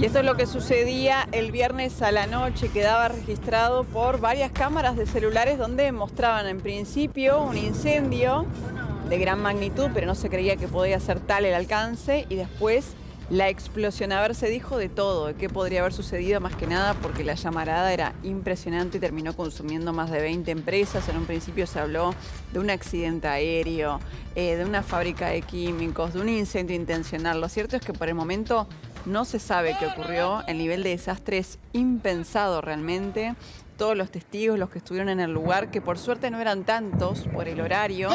Y esto es lo que sucedía el viernes a la noche, quedaba registrado por varias cámaras de celulares donde mostraban en principio un incendio de gran magnitud, pero no se creía que podía ser tal el alcance, y después la explosión. A ver, se dijo de todo, de qué podría haber sucedido, más que nada porque la llamarada era impresionante y terminó consumiendo más de 20 empresas. En un principio se habló de un accidente aéreo, de una fábrica de químicos, de un incendio intencional. Lo cierto es que por el momento no se sabe qué ocurrió. El nivel de desastre es impensado realmente. Todos los testigos, los que estuvieron en el lugar, que por suerte no eran tantos por el horario,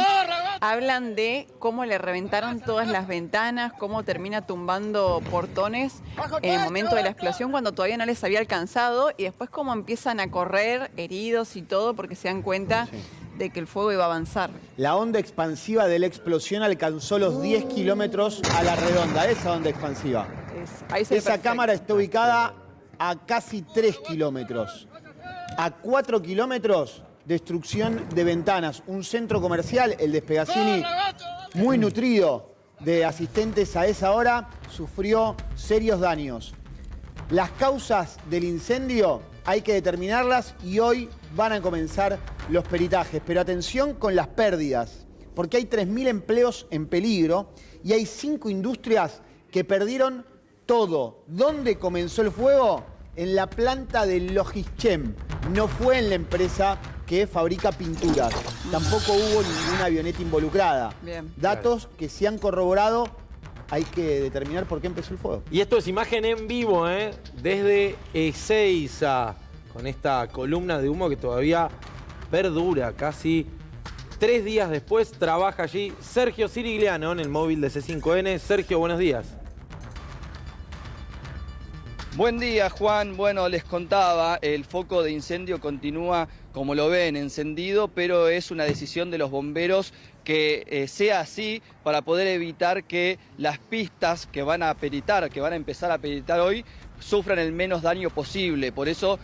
hablan de cómo le reventaron todas las ventanas, cómo termina tumbando portones en el momento de la explosión cuando todavía no les había alcanzado, y después cómo empiezan a correr heridos y todo porque se dan cuenta de que el fuego iba a avanzar. La onda expansiva de la explosión alcanzó los 10 kilómetros a la redonda, esa onda expansiva. Esa cámara está ubicada a casi 3 kilómetros. A 4 kilómetros, destrucción de ventanas. Un centro comercial, el de Spegazzini, muy nutrido de asistentes a esa hora, sufrió serios daños. Las causas del incendio hay que determinarlas y hoy van a comenzar los peritajes. Pero atención con las pérdidas, porque hay 3.000 empleos en peligro y hay 5 industrias que perdieron todo. ¿Dónde comenzó el fuego? En la planta de Logischem. No fue en la empresa que fabrica pinturas. Tampoco hubo ninguna avioneta involucrada. Bien. Datos que se han corroborado. Hay que determinar por qué empezó el fuego. Y esto es imagen en vivo, desde Ezeiza, con esta columna de humo que todavía perdura. Casi 3 días después trabaja allí Sergio Cirigliano en el móvil de C5N. Sergio, buenos días. Buen día, Juan. Bueno, les contaba, el foco de incendio continúa, como lo ven, encendido, pero es una decisión de los bomberos que sea así para poder evitar que las pistas que van a empezar a peritar hoy, sufran el menos daño posible. Por eso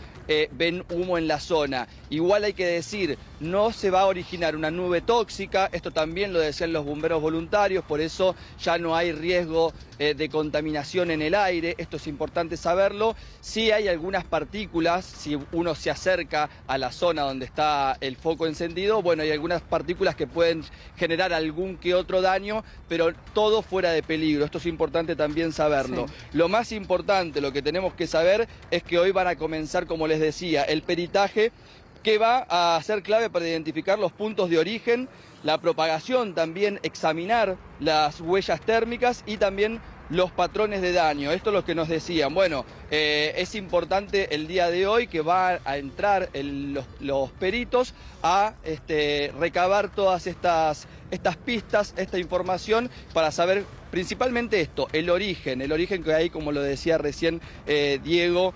ven humo en la zona. Igual hay que decir, no se va a originar una nube tóxica, esto también lo decían los bomberos voluntarios, por eso ya no hay riesgo de contaminación en el aire, esto es importante saberlo. Sí hay algunas partículas, si uno se acerca a la zona donde está el foco encendido, bueno, hay algunas partículas que pueden generar algún que otro daño, pero todo fuera de peligro, esto es importante también saberlo. Sí. Lo más importante, lo que tenemos que saber es que hoy van a comenzar, como les decía, el peritaje que va a ser clave para identificar los puntos de origen, la propagación, también examinar las huellas térmicas y también los patrones de daño. Esto es lo que nos decían. Bueno, es importante el día de hoy que va a entrar los peritos a recabar todas estas pistas, esta información para saber principalmente esto, el origen que hay, como lo decía recién Diego,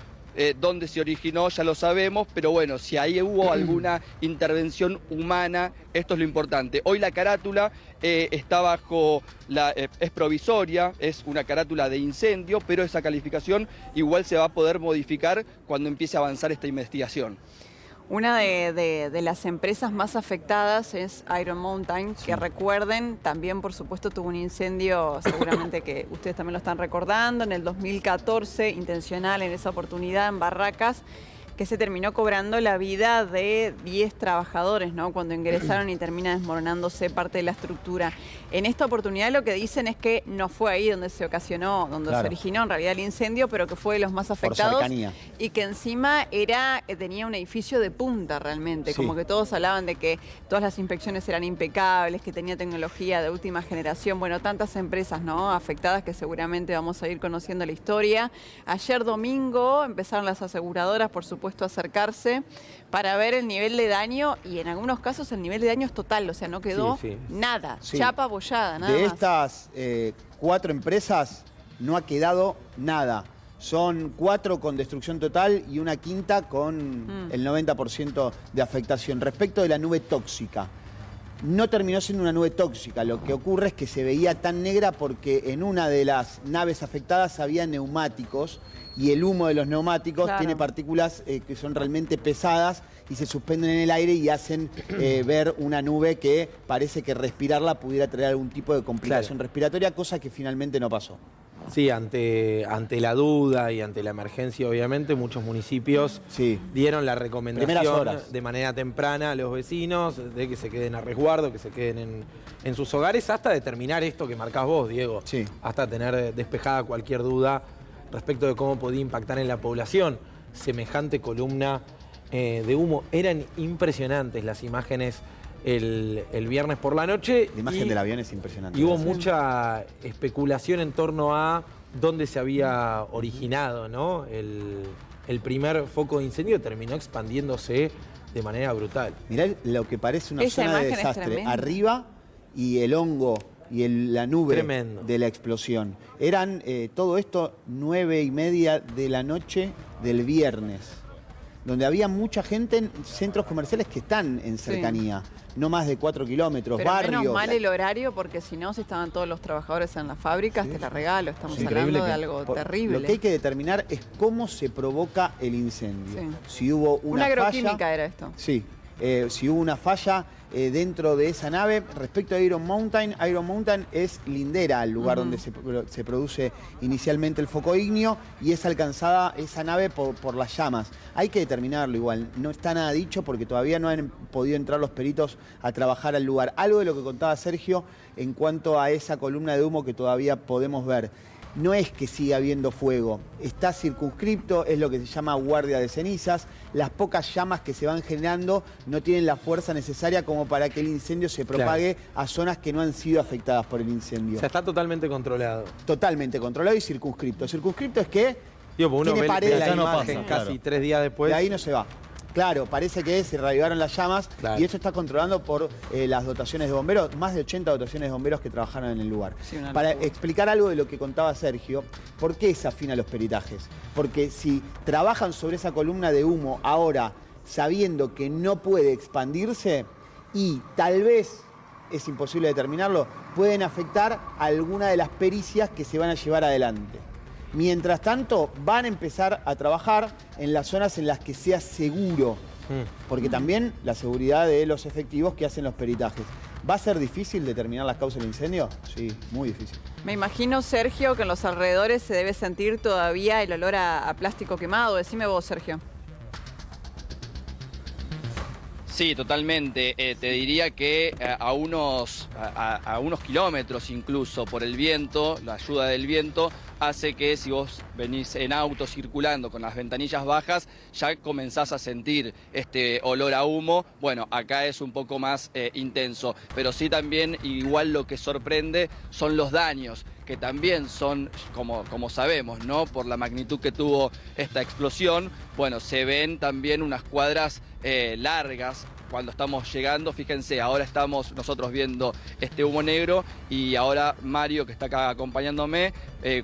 dónde se originó ya lo sabemos, pero bueno, si ahí hubo alguna intervención humana, esto es lo importante. Hoy la carátula está bajo es provisoria, es una carátula de incendio, pero esa calificación igual se va a poder modificar cuando empiece a avanzar esta investigación. Una de las empresas más afectadas es Iron Mountain, que recuerden, también por supuesto tuvo un incendio, seguramente que ustedes también lo están recordando, en el 2014, intencional en esa oportunidad en Barracas, que se terminó cobrando la vida de 10 trabajadores, ¿no? Cuando ingresaron y termina desmoronándose parte de la estructura. En esta oportunidad lo que dicen es que no fue ahí donde se ocasionó, donde se originó en realidad el incendio, pero que fue de los más afectados. Y que encima tenía un edificio de punta realmente, como que todos hablaban de que todas las inspecciones eran impecables, que tenía tecnología de última generación. Bueno, tantas empresas, ¿no?, afectadas que seguramente vamos a ir conociendo la historia. Ayer domingo empezaron las aseguradoras, por supuesto, a acercarse para ver el nivel de daño, y en algunos casos el nivel de daño es total, o sea, no quedó nada, chapa abollada, nada más. De estas 4 empresas no ha quedado nada. Son 4 con destrucción total y una quinta con el 90% de afectación. Respecto de la nube tóxica, no terminó siendo una nube tóxica. Lo que ocurre es que se veía tan negra porque en una de las naves afectadas había neumáticos, y el humo de los neumáticos tiene partículas que son realmente pesadas y se suspenden en el aire y hacen ver una nube que parece que respirarla pudiera traer algún tipo de complicación respiratoria, cosa que finalmente no pasó. Sí, ante la duda y ante la emergencia, obviamente, muchos municipios dieron la recomendación de manera temprana a los vecinos de que se queden a resguardo, que se queden en sus hogares, hasta determinar esto que marcás vos, Diego. Sí. Hasta tener despejada cualquier duda respecto de cómo podía impactar en la población semejante columna de humo. Eran impresionantes las imágenes el viernes por la noche. La imagen del avión es impresionante. Y hubo mucha especulación en torno a dónde se había originado, ¿no? El primer foco de incendio terminó expandiéndose de manera brutal. Mirá lo que parece una zona de desastre. Arriba y el hongo y la nube de la explosión. Eran todo esto 9:30 de la noche del viernes, donde había mucha gente en centros comerciales que están en cercanía, no más de 4 kilómetros, pero barrios. Menos mal el horario, porque si no, si estaban todos los trabajadores en las fábricas, te la regalo, estamos hablando de algo terrible. Lo que hay que determinar es cómo se provoca el incendio. Si hubo una agroquímica falla, era esto. Sí, si hubo una falla dentro de esa nave. Respecto a Iron Mountain es lindera al lugar donde se produce inicialmente el foco ígneo y es alcanzada esa nave por las llamas. Hay que determinarlo igual, no está nada dicho porque todavía no han podido entrar los peritos a trabajar al lugar. Algo de lo que contaba Sergio en cuanto a esa columna de humo que todavía podemos ver. No es que siga habiendo fuego, está circunscripto, es lo que se llama guardia de cenizas. Las pocas llamas que se van generando no tienen la fuerza necesaria como para que el incendio se propague a zonas que no han sido afectadas por el incendio. O sea, está totalmente controlado. Totalmente controlado y circunscripto. Circunscripto es que tiene pared la imagen casi 3 días después. De ahí no se va. Claro, parece que se reavivaron las llamas y esto está controlado por las dotaciones de bomberos, más de 80 dotaciones de bomberos que trabajaron en el lugar. Sí, para explicar algo de lo que contaba Sergio, ¿por qué se afinan los peritajes? Porque si trabajan sobre esa columna de humo ahora sabiendo que no puede expandirse y tal vez es imposible determinarlo, pueden afectar a alguna de las pericias que se van a llevar adelante. Mientras tanto, van a empezar a trabajar en las zonas en las que sea seguro, porque también la seguridad de los efectivos que hacen los peritajes. ¿Va a ser difícil determinar las causas del incendio? Sí, muy difícil. Me imagino, Sergio, que en los alrededores se debe sentir todavía el olor a plástico quemado. Decime vos, Sergio. Sí, totalmente. Te diría que a unos kilómetros incluso por el viento, la ayuda del viento, hace que si vos venís en auto circulando con las ventanillas bajas, ya comenzás a sentir este olor a humo. Bueno, acá es un poco más intenso, pero sí también igual lo que sorprende son los daños, que también son, como sabemos, ¿no? Por la magnitud que tuvo esta explosión, bueno, se ven también unas cuadras largas cuando estamos llegando. Fíjense, ahora estamos nosotros viendo este humo negro y ahora Mario, que está acá acompañándome,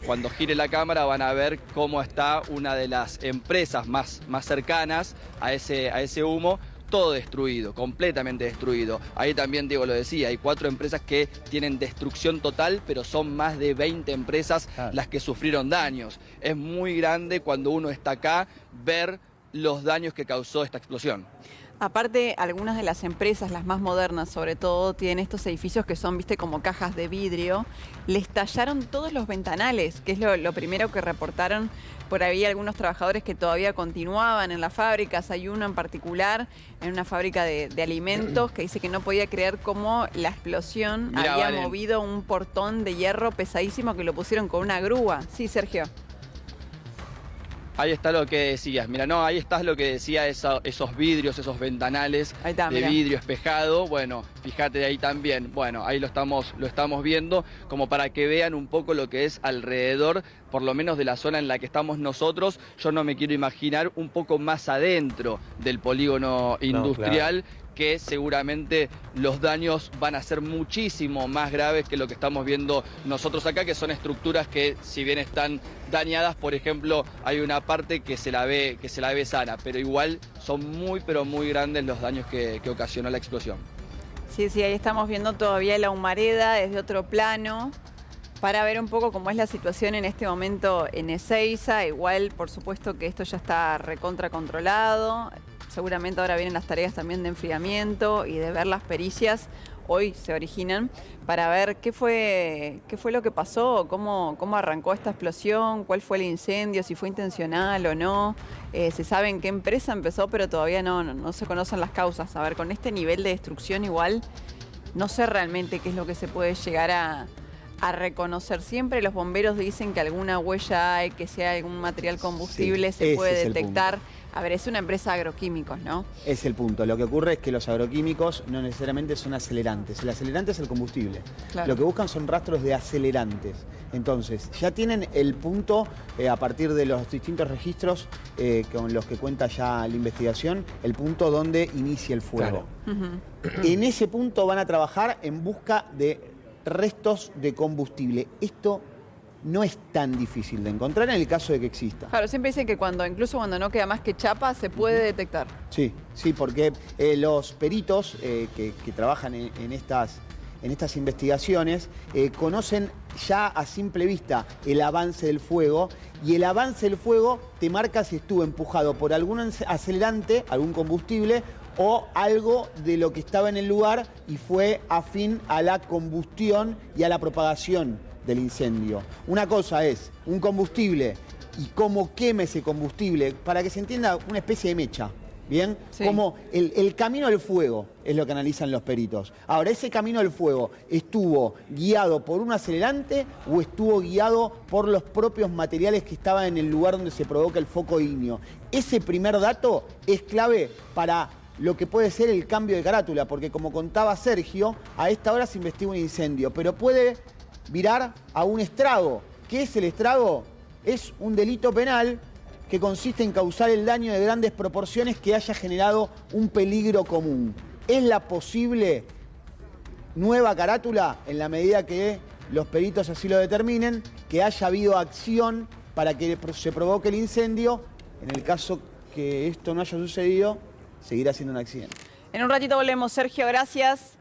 cuando gire la cámara van a ver cómo está una de las empresas más cercanas a ese humo. Todo destruido, completamente destruido. Ahí también Diego lo decía, hay 4 empresas que tienen destrucción total, pero son más de 20 empresas las que sufrieron daños. Es muy grande cuando uno está acá ver los daños que causó esta explosión. Aparte, algunas de las empresas, las más modernas sobre todo, tienen estos edificios que son, viste, como cajas de vidrio. Les tallaron todos los ventanales, que es lo primero que reportaron. Por ahí algunos trabajadores que todavía continuaban en las fábricas. Hay uno en particular, en una fábrica de alimentos, que dice que no podía creer cómo la explosión había movido un portón de hierro pesadísimo que lo pusieron con una grúa. Sí, Sergio. Ahí está lo que decías, mira, no, ahí está lo que decía esos vidrios, esos ventanales de vidrio espejado. Bueno, fíjate ahí también, bueno, ahí lo estamos viendo como para que vean un poco lo que es alrededor, por lo menos de la zona en la que estamos nosotros. Yo no me quiero imaginar un poco más adentro del polígono industrial, que seguramente los daños van a ser muchísimo más graves que lo que estamos viendo nosotros acá, que son estructuras que, si bien están dañadas, por ejemplo, hay una parte que se la ve sana, pero igual son muy, pero muy grandes los daños que ocasionó la explosión. Sí, ahí estamos viendo todavía la humareda desde otro plano, para ver un poco cómo es la situación en este momento en Ezeiza. Igual, por supuesto que esto ya está recontra controlado. Seguramente ahora vienen las tareas también de enfriamiento y de ver las pericias. hoy se originan, para ver qué fue lo que pasó, cómo arrancó esta explosión, cuál fue el incendio, si fue intencional o no. Se sabe en qué empresa empezó, pero todavía no se conocen las causas. A ver, con este nivel de destrucción igual, no sé realmente qué es lo que se puede llegar a reconocer. Siempre los bomberos dicen que alguna huella hay, que sea algún material combustible, se puede detectar. A ver, es una empresa de agroquímicos, ¿no? Es el punto. Lo que ocurre es que los agroquímicos no necesariamente son acelerantes. El acelerante es el combustible. Claro. Lo que buscan son rastros de acelerantes. Entonces, ya tienen el punto, a partir de los distintos registros con los que cuenta ya la investigación, el punto donde inicia el fuego. Claro. En ese punto van a trabajar en busca de restos de combustible. Esto no es tan difícil de encontrar en el caso de que exista. Claro, siempre dicen que incluso cuando no queda más que chapa, se puede detectar. Sí, porque los peritos que trabajan en estas investigaciones conocen ya a simple vista el avance del fuego, y el avance del fuego te marca si estuvo empujado por algún acelerante, algún combustible, o algo de lo que estaba en el lugar y fue afín a la combustión y a la propagación del incendio. Una cosa es un combustible y cómo quema ese combustible, para que se entienda, una especie de mecha, ¿bien? Sí. Como el camino del fuego es lo que analizan los peritos. Ahora, ¿ese camino del fuego estuvo guiado por un acelerante o estuvo guiado por los propios materiales que estaban en el lugar donde se provoca el foco ígneo? Ese primer dato es clave para lo que puede ser el cambio de carátula, porque como contaba Sergio, a esta hora se investiga un incendio, pero puede virar a un estrago. ¿Qué es el estrago? Es un delito penal que consiste en causar el daño de grandes proporciones que haya generado un peligro común. ¿Es la posible nueva carátula, en la medida que los peritos así lo determinen, que haya habido acción para que se provoque el incendio? En el caso que esto no haya sucedido, seguirá siendo un accidente. En un ratito volvemos, Sergio, gracias.